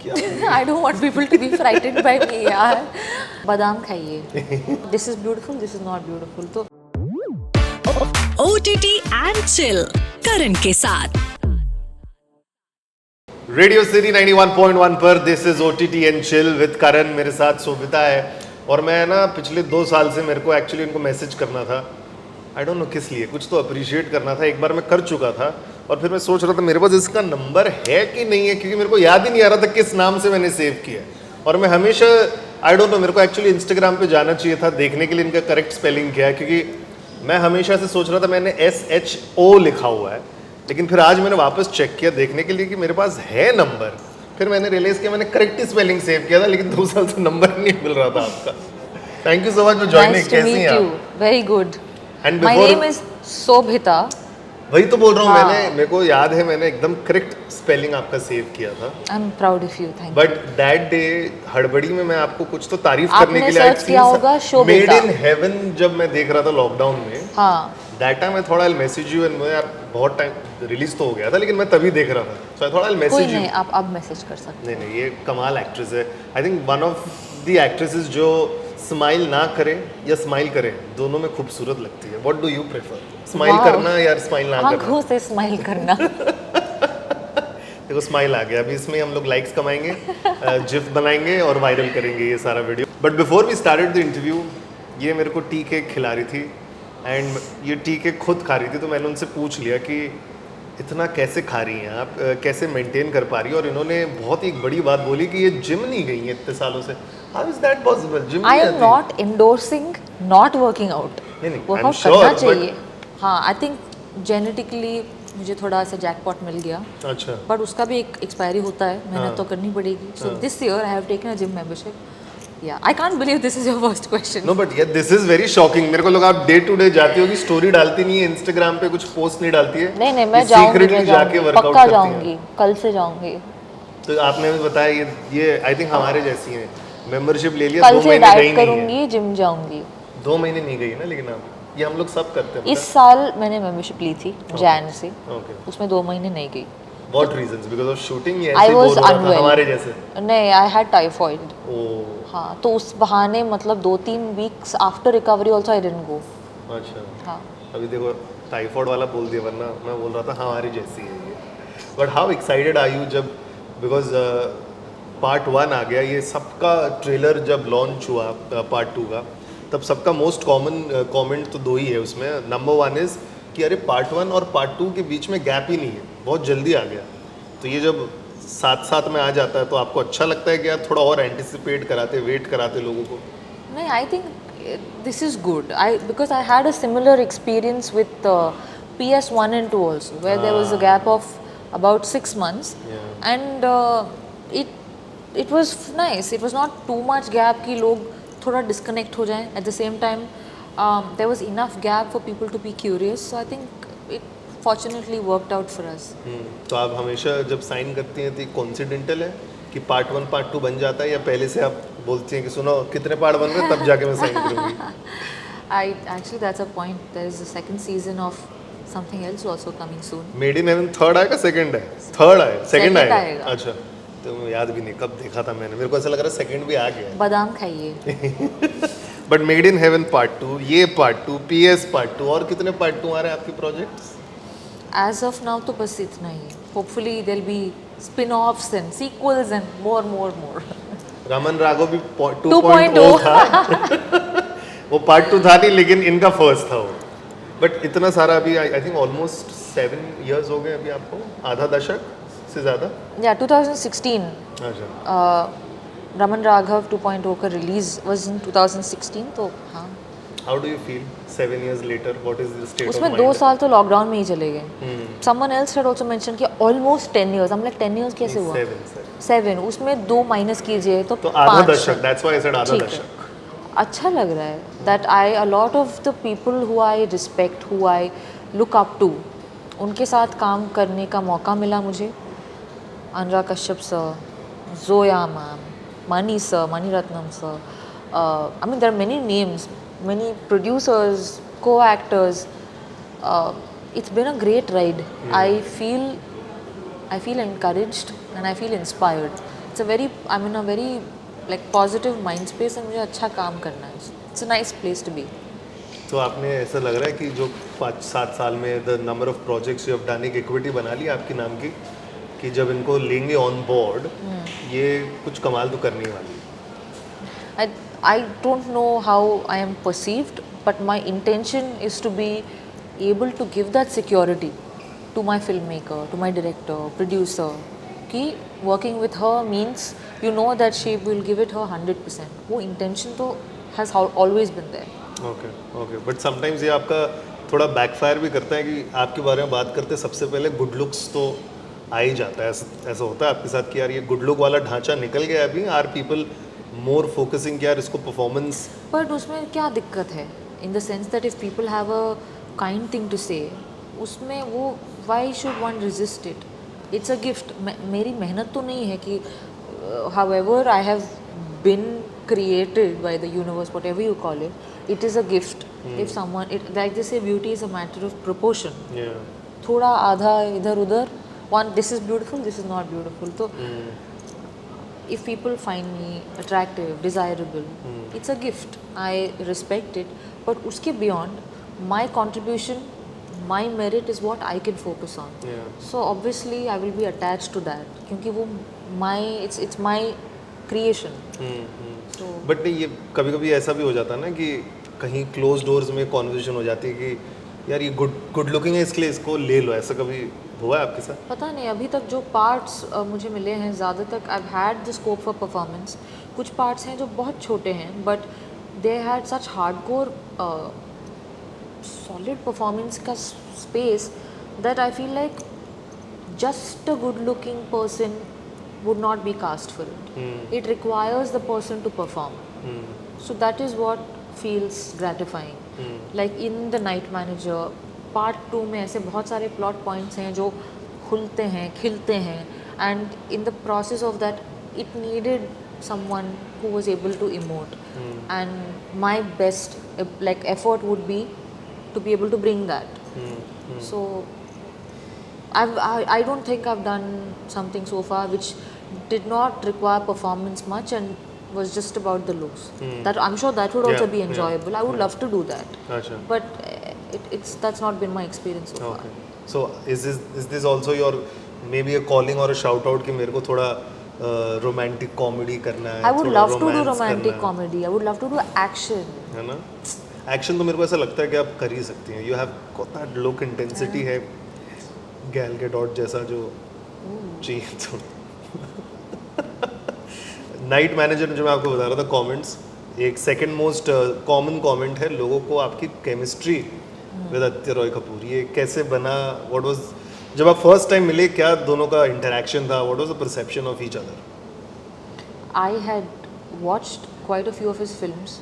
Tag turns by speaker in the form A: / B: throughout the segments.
A: क्या
B: I don't want people to be frightened by me यार. बादाम खाइए. This is beautiful, this is not beautiful. तो
C: OTT and chill करण के साथ.
A: रेडियो सिटी 91.1 पर this is OTT and chill with Karan. मेरे साथ सोभिता है. और मैं ना पिछले 2 साल से मेरे को एक्चुअली इनको मैसेज करना था. आई डोंट नो किस लिए, कुछ तो अप्रिशिएट करना था. एक बार मैं कर चुका था और फिर मैं सोच रहा था मेरे पास इसका नंबर है कि नहीं है, क्योंकि मेरे को याद ही नहीं आ रहा था किस नाम से मैंने सेव किया. और मैं हमेशा आई डोंट नो, मेरे को एक्चुअली इंस्टाग्राम पे जाना चाहिए था देखने के लिए इनका करेक्ट स्पेलिंग क्या है, क्योंकि मैं हमेशा से सोच रहा था मैंने SHO लिखा हुआ है. लेकिन फिर आज मैंने वापस चेक किया देखने के लिए कि मेरे पास है नंबर. फिर मैंने रियलाइज किया मैंने करेक्ट स्पेलिंग सेव किया था, लेकिन 2 साल से नंबर नहीं मिल रहा था आपका. Thank you so much for joining.
B: nice to
A: कैसी
B: meet
A: हैं
B: you.
A: आप?
B: Very good.
A: And
B: My name is Sobhita.
A: वही तो बोल रहा हूँ.
B: हाँ.
A: मैंने, मेरे को याद है मैंने एकदम करेक्ट स्पेलिंग आपका सेव किया था.
B: I'm proud of you. Thank you.
A: But that day हड़बड़ी में मैं आपको कुछ तो तारीफ
B: आपने
A: करने के लिए
B: search किया होगा
A: मेड
B: शोभिता.
A: इन हेवन जब मैं देख रहा था लॉकडाउन में.
B: हाँ.
A: दैट टाइम मैं थोड़ा मैसेज यू एंड यार बहुत टाइम रिलीज तो हो गया था, लेकिन मैं तभी देख रहा था. सो आई थोड़ा
B: कोई
A: मैसेज यू.
B: नहीं, आप अब मैसेज कर सकते.
A: नहीं नहीं, ये कमाल एक्ट्रेस है. I think one of the actresses जो स्माइल ना करे या स्माइल करे, दोनों में खूबसूरत लगती है. What do you prefer, smile
B: Wow.
A: करना या स्माइल ना करना?
B: आंखों से स्माइल करना.
A: देखो स्माइल आ गया. अभी इसमें हम लोग लाइक्स कमाएंगे, जिफ बनाएंगे और वायरल करेंगे ये सारा video. But before we started the interview, ये मेरे को टी केक खिला रही थी एंड ये टी केक खुद खा रही थी. तो मैंने उनसे पूछ लिया कि इतना कैसे खा रही हैं आप, कैसे मेंटेन कर पा रही है. और इन्होंने बहुत ही एक बड़ी बात बोली कि ये जिम नहीं गई हैं इतने सालों से. How is that possible? Gym
B: I am not endorsing not working out.
A: नहीं, I'm
B: वर्कआउट
A: sure,
B: करना
A: but-
B: चाहिए. हाँ, आई थिंक जेनेटिकली मुझे थोड़ा सा जैकपॉट मिल गया.
A: अच्छा.
B: बट उसका भी एक एक्सपायरी होता है, मेहनत
A: हाँ.
B: तो करनी पड़ेगी. सो
A: हाँ.
B: This year I have taken a gym membership. Yeah I can't believe this is your first question.
A: No but यार दिस इज वेरी शॉकिंग. मेरे को लगा आप डे टू डे जाती होगी, स्टोरी डालती नहीं है इंस्टाग्राम पे, कुछ पोस्ट नहीं डालती है.
B: नहीं नहीं, मैं जाऊंगी,
A: सीक्रेटली
B: मैं
A: जाके
B: जाऊंगी,
A: वर्कआउट
B: पक्का
A: करती हैं.
B: जाऊंगी, कल से जाऊंगी.
A: तो आपने भी बताया ये आई थिंक हमारे जैसी हैं. मेंबरशिप ले लिया,
B: कल
A: 2
B: से
A: महीने गई
B: डाइट
A: नहीं है.
B: करूंगी, जिम जाऊंगी.
A: 2 महीने नहीं गई ना, लेकिन आप ये हम लोग सब करते हैं.
B: इस साल मैंने मेंबरशिप ली थी जैन से.
A: ओके.
B: उसमें 2 महीने नहीं गई.
A: What reasons? Because of shooting? ये
B: I
A: ऐसे ही बोल
B: was
A: रहा था
B: unwell.
A: हमारे जैसे.
B: नहीं, आई हैड टाइफॉइड.
A: ओ
B: हाँ, तो उस बहाने मतलब 2-3 weeks after recovery also I didn't go.
A: अच्छा.
B: हाँ.
A: अभी देखो टाइफॉइड वाला बोल दिया, वरना मैं बोल रहा था हमारी जैसी है ये. But how excited are you जब, बिकॉज पार्ट 1 आ गया, ये सबका ट्रेलर जब लॉन्च हुआ पार्ट 2 का, तब सबका मोस्ट कॉमन कमेंट तो 2 ही है उसमें. नंबर 1 इज़ कि अरे पार्ट 1 और पार्ट 2 के बीच में गैप ही नहीं है, बहुत जल्दी आ गया. तो ये जब साथ साथ में आ जाता है तो आपको अच्छा लगता है कि यार थोड़ा और एंटिसिपेट कराते, वेट कराते लोगों को?
B: नहीं, I think this is good. I because I had a similar experience with PS1 and 2 also, where there was a gap of about 6 months.
A: Yeah.
B: And it was nice. It was not too much gap कि लोग थोड़ा disconnect हो जाएं. At the same time, there was enough gap for people to be curious. So I think it fortunately worked out for us.
A: तो आप हमेशा जब sign करती हैं तो कोइंसिडेंटल है कि पार्ट 1 पार्ट 2 बन जाता है, या पहले से आप बोलती हैं कि सुनो कितने पार्ट बन रहे हैं तब जाके मैं साइन करूँगी?
B: Actually that's a point. There is a second season of something else also coming soon.
A: Made in heaven 3rd आएगा, 2nd है? 3rd आए, 2nd
B: Second
A: आएगा.
B: आएगा.
A: अच्छा. तो मुझे याद भी नहीं कब देखा था मैंने. मेरे को ऐसा लग रहा है 2nd भी आ गया है.
B: बादाम खाइए.
A: But made in heaven part 2, ये पार्ट 2, PS पार्ट 2, और कितने पार्ट 2 आ रहे हैं आपके प्रोजेक्ट्स?
B: As of now तो बस इतना ही. Hopefully there'll be spin-offs and sequels and more.
A: Raman Raghav भी
B: 2.0
A: 2.0 था. वो पार्ट 2 था नहीं, लेकिन इनका फर्स्ट था वो. बट इतना सारा अभी आई थिंक ऑलमोस्ट 7 इयर्स हो गए अभी आपको, आधा दशक से ज़्यादा.
B: Yeah, 2016.
A: अच्छा.
B: रमन राघव 2.0 का रिलीज वाज इन 2016. तो हाँ,
A: how do you feel 7 years later? What is the state of
B: उसमें
A: माइंड?
B: 2 साल तो लॉकडाउन में ही चले गए. Someone else had also mentioned कि almost 10 years. हम like 10 years कैसे हुआ? 7. उसमें 2 माइनस कीजिए तो
A: आधा
B: 5.
A: दशक. दैट्स व्हाई आई सेड आधा
B: ठीक है.
A: दशक.
B: अच्छा लग रहा है that a lot of the people who I respect, who I look up to, उनके साथ काम करने का मौका मिला मुझे. Anurag Kashyap sir, Zoya ma'am, Mani sir, Mani Ratnam sir. I mean, there are many names, many producers, co-actors. It's been a great ride. I feel encouraged and I feel inspired. It's a very, I'm in a very like positive mind space and मुझे अच्छा काम करना है. It's a nice place to be.
A: तो आपने ऐसा लग रहा है कि जो 5-7 साल में the number of projects you have done एक इक्विटी बना ली आपके नाम की कि जब इनको लेंगे ऑन बोर्ड ये कुछ कमाल तो करने ही वाली है.
B: I don't know how I am perceived, but my intention is to be able to give that security to my filmmaker, to my director, producer. कि working with her means you know that she will give it her 100%. वो intention तो has always been there.
A: Okay but sometimes ये आपका थोड़ा backfire भी करता है कि आपके बारे में बात करते सबसे पहले गुड लुक्स तो आ ही जाता है. ऐसा होता है आपके साथ कि यार ये गुड लुक वाला ढांचा निकल गया अभी. आर पीपल मोर फोकसिंग कि यार इसको परफॉर्मेंस.
B: बट उसमें क्या दिक्कत है in the sense that if people have a kind thing to say उसमें वो why should one resist it. It's a gift. मेरी मेहनत तो नहीं है कि however I have been created by the universe, whatever you call it, it is a gift. If someone, like they say, beauty is a matter of proportion. थोड़ा आधा इधर उधर, one this is beautiful, this is not beautiful. So if people find me attractive, desirable, it's a gift. I respect it. But उसके beyond, my contribution, my merit is what I can focus on. So obviously I will be attached to that. क्योंकि वो it's my creation.
A: But नहीं ये कभी कभी ऐसा भी हो जाता है ना कि कहीं क्लोज डोर्स में कॉन्वर्सेशन हो जाती है कि यार ये गुड लुकिंग है इसके लिए इसको ले लो. ऐसा कभी हुआ है आपके साथ?
B: पता नहीं. अभी तक जो पार्ट्स मुझे मिले हैं ज़्यादा तक I had the scope for performance. कुछ पार्ट्स हैं जो बहुत छोटे हैं but they had such hardcore solid performance का space that I feel like just a good looking person would not be cast for it. It requires the person to perform. So that is what feels gratifying. Like in The Night Manager, Part 2 में ऐसे बहुत सारे plot points हैं जो खुलते हैं, खिलते हैं, and in the process of that, it needed someone who was able to emote. And my best like effort would be to be able to bring that. So I don't think I've done something so far which did not require performance much and was just about the looks. That I'm sure that would also be enjoyable. I would love to do that. But that's not been my experience so far.
A: So is this also your maybe a calling or a shout out कि मेरे को थोड़ा romantic comedy करना है?
B: I would love to do romantic comedy. I would love to do action. है
A: ना? Action तो मेरे को ऐसा लगता है कि आप कर ही सकती हैं. You have got that look intensity है. गैल के डॉट जैसा जो चाहिए तो. नाइट मैनेजर जो मैं आपको बता रहा था कमेंट्स एक सेकंड मोस्ट कॉमन कमेंट है लोगों को आपकी केमिस्ट्री विद आदित्य रॉय कपूर. ये कैसे बना? व्हाट वाज जब आप फर्स्ट टाइम मिले क्या दोनों का इंटरेक्शन था? What was the perception of each other?
B: I had watched quite a few of his films.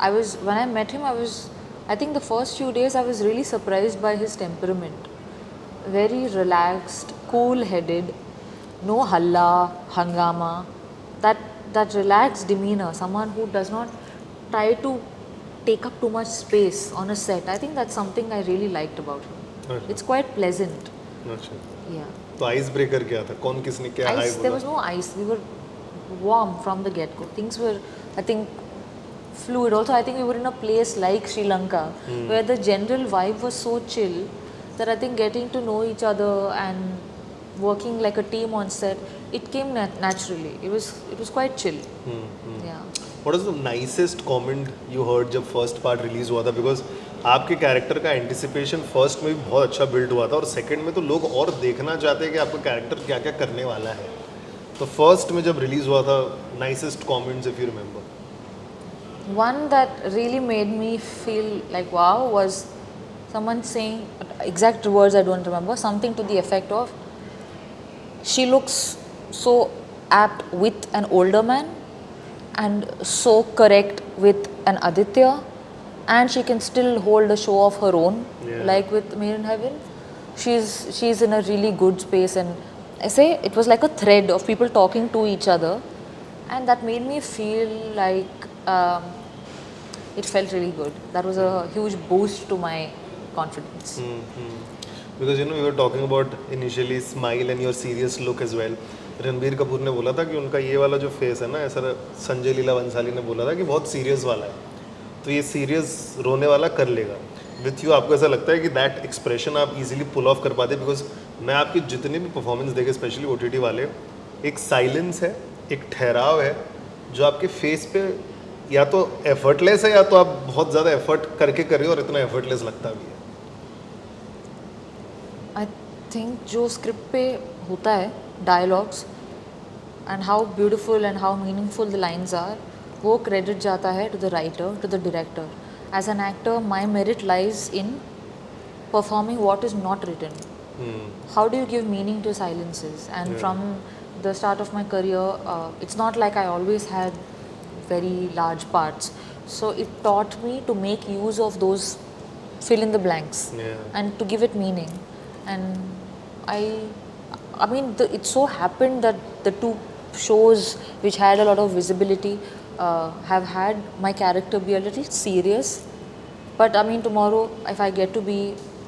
B: I was when I met him I think the first few days I was really surprised by his temperament. Very relaxed, cool-headed, no halla, hangama. That relaxed demeanor, someone who does not try to take up too much space on a set. I think that's something I really liked about him. It's quite pleasant. Yeah.
A: तो ice breaker क्या था? कौन किसने क्या high बोला?
B: There was no ice. We were warm from the get-go. Things were, I think, fluid. Also, I think we were in a place like Sri Lanka where the general vibe was so chill that I think getting to know each other and working like a team on set, it came naturally. It was quite chill. Yeah.
A: What is the nicest comment you heard जब first part release हुआ था? Because आपके character का anticipation first में भी बहुत अच्छा build हुआ था और सेकंड में तो लोग और देखना चाहते हैं कि आपका कैरेक्टर क्या क्या करने वाला है. तो फर्स्ट में जब रिलीज हुआ था nicest comments if you remember?
B: One that really made me feel like wow was someone saying, exact words I don't remember, something to the effect of, she looks so apt with an older man and so correct with an Aditya, and she can still hold a show of her own, like with Made in Heaven. She's in a really good space, and I say it was like a thread of people talking to each other, and that made me feel like it felt really good. That was a huge boost to my confidence.
A: Because you were talking about initially smile and your serious look as well. Ranbir Kapoor ने बोला था कि उनका ये वाला जो face है ना, ऐसा संजय लीला बंसाली ने बोला था कि बहुत सीरियस वाला है, तो ये सीरियस रोने वाला कर लेगा। विथ यू आपको ऐसा लगता है कि दैट एक्सप्रेशन आप इजीली पुल ऑफ कर पाते? बिकॉज मैं आपके जितने भी परफॉर्मेंस देखे, स्पेशली OTT वाले, एक साइलेंस है, एक ठहराव है जो आपके फेस पे या तो एफर्टलेस है या तो आप बहुत ज़्यादा एफर्ट करके कर रहे हो और इतना एफर्टलेस लगता भी है।
B: आई थिंक जो स्क्रिप्ट पे होता है, dialogues and how beautiful and how meaningful the lines are, वो क्रेडिट जाता है to the writer, to the director. As an actor my merit lies in performing what is not written. How do you give meaning to silences? And from the start of my career, it's not like I always had very large parts. So it taught me to make use of those fill in the blanks and to give it meaning. And I mean, it so happened that the two shows which had a lot of visibility have had my character be a little serious. But I mean, tomorrow, if I get to be,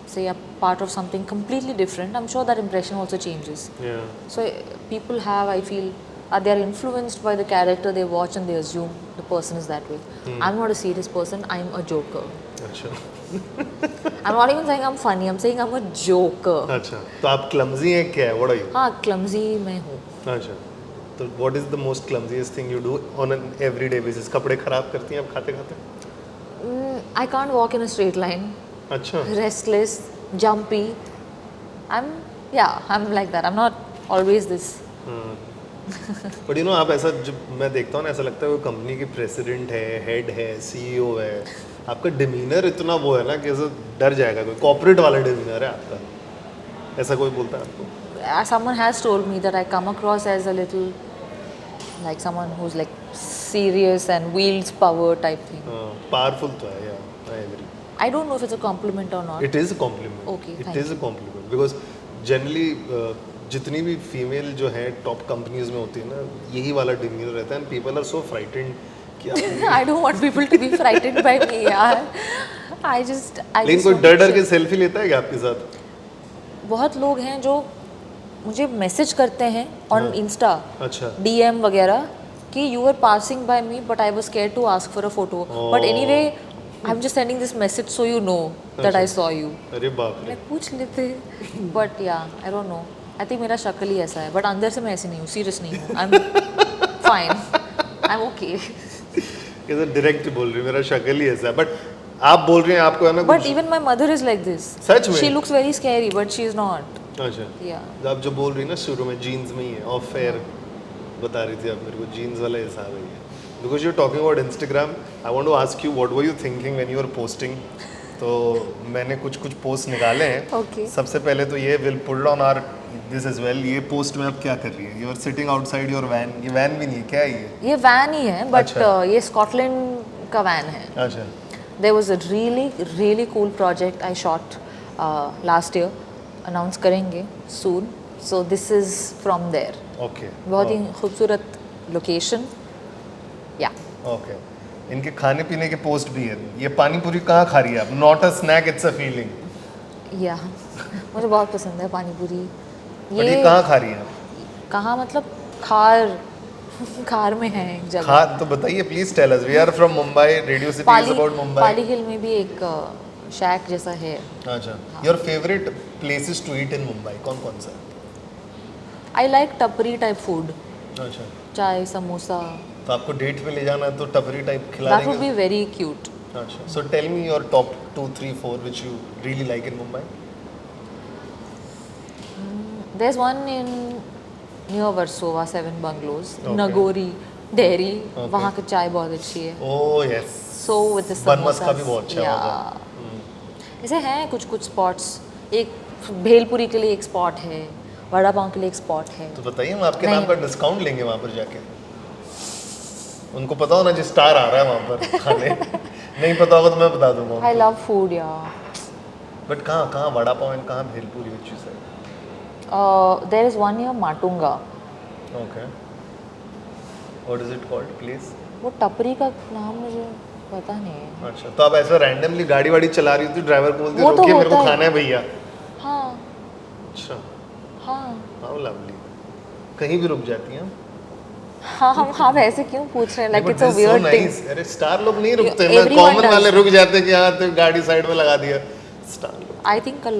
B: say, a part of something completely different, I'm sure that impression also changes. So people have, I feel, they are influenced by the character they watch and they assume the person is that way. I'm not a serious person, I'm a joker.
A: अच्छा
B: I'm not even saying I'm funny, I'm saying I'm a joker.
A: अच्छा, तो आप clumsy हैं क्या है? What are you?
B: हाँ, clumsy मैं हूँ.
A: अच्छा, तो what is the most clumsiest thing you do on an everyday basis? कपड़े खराब करती हैं आप खाते खाते?
B: I can't walk in a straight line.
A: अच्छा,
B: Restless, jumpy. I'm like that. I'm not always this.
A: But you know आप ऐसा, जब मैं देखता हूँ ना, ऐसा लगता है वो कंपनी के प्रेसिडेंट है, हेड है, CEO है, आपका डिमीनर इतना वो है ना कि ऐसा डर जाएगा कोई, कॉर्पोरेट वाला डिमीनर है आपका, ऐसा कोई बोलता है आपको?
B: Someone has told me that I come across as a little like someone who's like serious and wields power type thing.
A: Powerful तो है, या I agree.
B: I don't know if it's a compliment or not.
A: It is a compliment.
B: Okay,
A: it
B: thank
A: is a compliment because generally जितनी भी female जो है top companies में होती है ना, यही वाला डिमीनर रहता है, and people are so frightened कि
B: I don't want people to be frightened by me, यार. I
A: लेकिन
B: just
A: कोई
B: want
A: डर
B: to
A: डर के
B: chill.
A: सेल्फी लेता है क्या आपके साथ?
B: बहुत लोग हैं जो मुझे मैसेज करते हैं ऑन इंस्टा,
A: अच्छा,
B: DM वगैरह कि you were passing by me but I was scared to ask for a photo. But anyway, I'm just sending this message so you know that I saw you.
A: अरे बाप रे।
B: मैं पूछ लेते, but yeah, I don't know. I think मेरा शक्ल ही ऐसा है, but अंदर से मैं ऐसी नहीं हूँ, serious नहीं हूँ. I'm fine. I'm okay.
A: कैसे डायरेक्ट बोल रही है, मेरा शक्ल ही ऐसा है, बट आप बोल रहे हैं आपको है ना
B: But
A: कुछ।
B: even my mother is like this.
A: सच में?
B: She looks very scary, but she is not.
A: अच्छा,
B: Yeah.
A: आप जो बोल रही ना शुरू में जीन्स में ही है, ऑफ फेयर बता रही थी आप मेरे को, जीन्स वाला हिसाब है ये। Because you are talking about Instagram, I want to ask you what were you thinking when you are posting. तो मैंने कुछ पोस्ट निकाले हैं।
B: Okay.
A: सबसे पहले तो ये will put on our this as well. ये पोस्ट में आप क्या कर रही है? You are sitting outside your van. ये वैन भी नहीं है, क्या है
B: ये वैन ही है, but
A: अच्छा।
B: ये स्कॉटलैंड का वैन है.
A: अच्छा,
B: There was a really cool project I shot last year. Announce करेंगे soon. So this is from there.
A: Okay
B: बहुत ही खूबसूरत लोकेशन. या
A: ओके। इनके खाने पीने के पोस्ट भी है। ये पानी पूरी कहाँ खा रही है आप? Not a snack, it's a feeling.
B: या मुझे बहुत पसंद है पानी पूरी.
A: बट ये कहाँ खा रही है आप?
B: कहाँ मतलब खार खार में है एक जगह.
A: खा तो बताइए please tell us. We are from Mumbai, radio city is about Mumbai.
B: Pali Hill में भी एक शैक जैसा है.
A: अच्छा, your favourite places to eat in Mumbai कौन कौन सा है?
B: I like tapri type food.
A: अच्छा,
B: चाय समोसा.
A: तो आपको डेट पे ले जाना है तो टपरी टाइप खिला
B: दैट वुड
A: देंगे?
B: Be very cute.
A: अच्छा, so tell me your top 2 3 4 which you really like in Mumbai.
B: There's one in near Versova, 7 Bungalows,
A: Okay.
B: Nagori Dairy.
A: Okay.
B: वहाँ की चाय बहुत अच्छी है.
A: Oh yes,
B: So with the
A: बन
B: samosas.
A: मस्का भी बहुत अच्छा
B: yeah.
A: होगा।
B: ऐसे हैं कुछ स्पॉट्स. एक भेलपुरी के लिए एक स्पॉट है, वड़ा पाव के लिए एक स्पॉट है.
A: तो बताइए, हम आपके
B: नहीं।
A: नाम का डिस्काउंट लेंगे वहाँ पर जाके। उनको पता हो ना, जिस स्टार आ रहा है वहाँ पर खाने। नहीं पता होगा तो मैं बता दूंगा
B: I love food, yeah.
A: But कहाँ कहाँ वड़ा पाव एंड कहाँ bhelpuri which you said?
B: There is one near Matunga.
A: Okay, what is it called please?
B: वो टपरी का नाम मुझे पता नहीं है.
A: अच्छा, तो आप ऐसा रैंडमली गाड़ी वाड़ी चला रही होती, ड्राइवर बोलती
B: वो तो
A: रोकिए मेरे को
B: होता है।
A: खाना है भैया।
B: हाँ
A: अच्छा,
B: हाँ.
A: How lovely. कहीं भी रुक जाती हैं
B: हाँ हम आप ऐसे क्यों पूछ रहे हैं like it's a weird thing
A: अरे स्टार लोग नहीं रुकते ना,
B: Everyone
A: कॉमन
B: does.
A: वाले रुक जाते हैं कि हाँ तो गाड़ी साइड में लगा दिया। स्टार लोग
B: I think I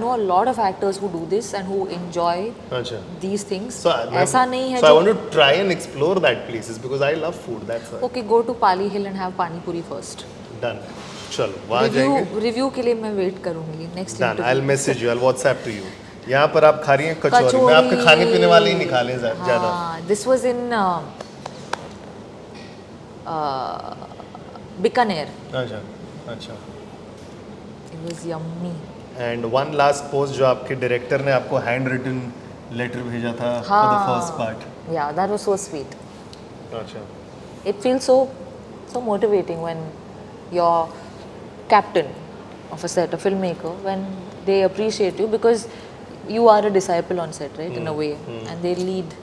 B: know a lot of actors who do this and who enjoy
A: अच्छा
B: these things.
A: so
B: ऐसा नहीं है
A: so I
B: जो
A: want to try and explore that places because I love food, that's why.
B: okay go to Pali Hill and have pani puri first.
A: Done, चलो वहाँ जाएंगे।
B: Review के लिए मैं वेट करूंगी next
A: Done, I'll message you, I'll WhatsApp to you। यहाँ पर आप खा रही हैं कचौरी, मैं आपके खाने पीने वाले ही नहीं खा ले ज़्यादा।
B: दिस वाज इन बीकानेर
A: अच्छा अच्छा।
B: It was yummy
A: and one last post जो आपके डायरेक्टर ने आपको हैंड रिटन लेटर भेजा था फॉर द फर्स्ट पार्ट।
B: या दैट वाज सो स्वीट
A: अच्छा
B: it feels so motivating when your captain of a set, a filmmaker, when they appreciate you because you are a disciple on set, right, in a way, and they lead.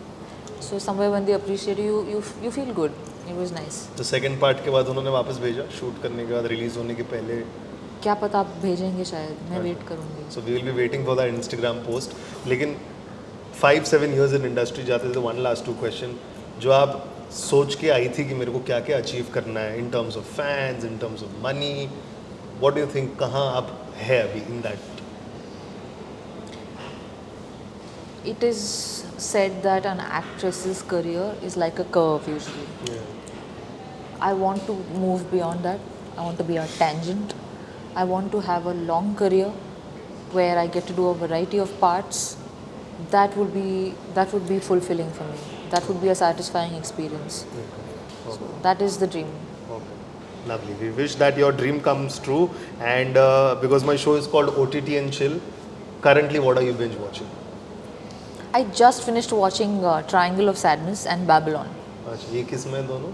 B: So somewhere when they appreciate you, you feel good. It was nice.
A: तो second part के बाद उन्होंने वापस भेजा shoot करने के बाद, release होने के पहले?
B: क्या पता आप भेजेंगे शायद, मैं वेट करूँगी.
A: So we will be waiting for that Instagram post. लेकिन 5-7 years in industry जाते थे, one last 2 question जो आप सोच के आई थी कि मेरे को क्या क्या अचीव करना है in terms of fans, in terms of money, what do you think, कहाँ आप है अभी in that?
B: It is said that an actress's career is like a curve usually. I want to move beyond that. I want to be a tangent. I want to have a long career where I get to do a variety of parts. That would be fulfilling for me. That would be a satisfying experience. So that is the dream.
A: Okay. Lovely. We wish that your dream comes true. And because my show is called OTT and Chill, currently what are you binge watching?
B: I just finished watching Triangle of Sadness and Babylon.
A: अच्छा, ये किस में दोनों?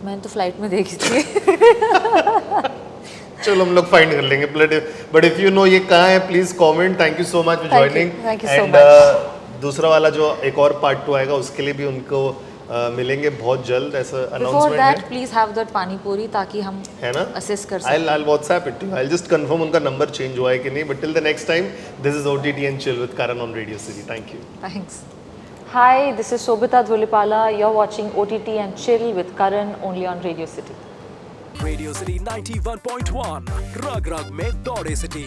B: मैंने तो flight में देखी थी.
A: चलो हम लोग फाइंड कर लेंगे, बट इफ यू नो ये कहाँ है please comment. Thank you so much for joining.
B: Thank you so
A: and
B: much.
A: दूसरा वाला जो एक और पार्ट 2 आएगा उसके लिए भी उनको मिलेंगे बहुत जल्द, ऐसा
B: Before
A: अनाउंसमेंट
B: that,
A: है,
B: please have that pani puri ताकि हम
A: है ना?
B: assess कर सकें.
A: I'll WhatsApp it to you. I'll just confirm उनका नंबर चेंज हुआ है कि नहीं, but till the next time, this is OTT and Chill with Karan on Radio City. Thank you.
B: Thanks. Hi, this is Shobita Dhulipala. You're watching OTT and Chill with Karan only on Radio City.
D: Radio City 91.1 रग रग में दौड़े city.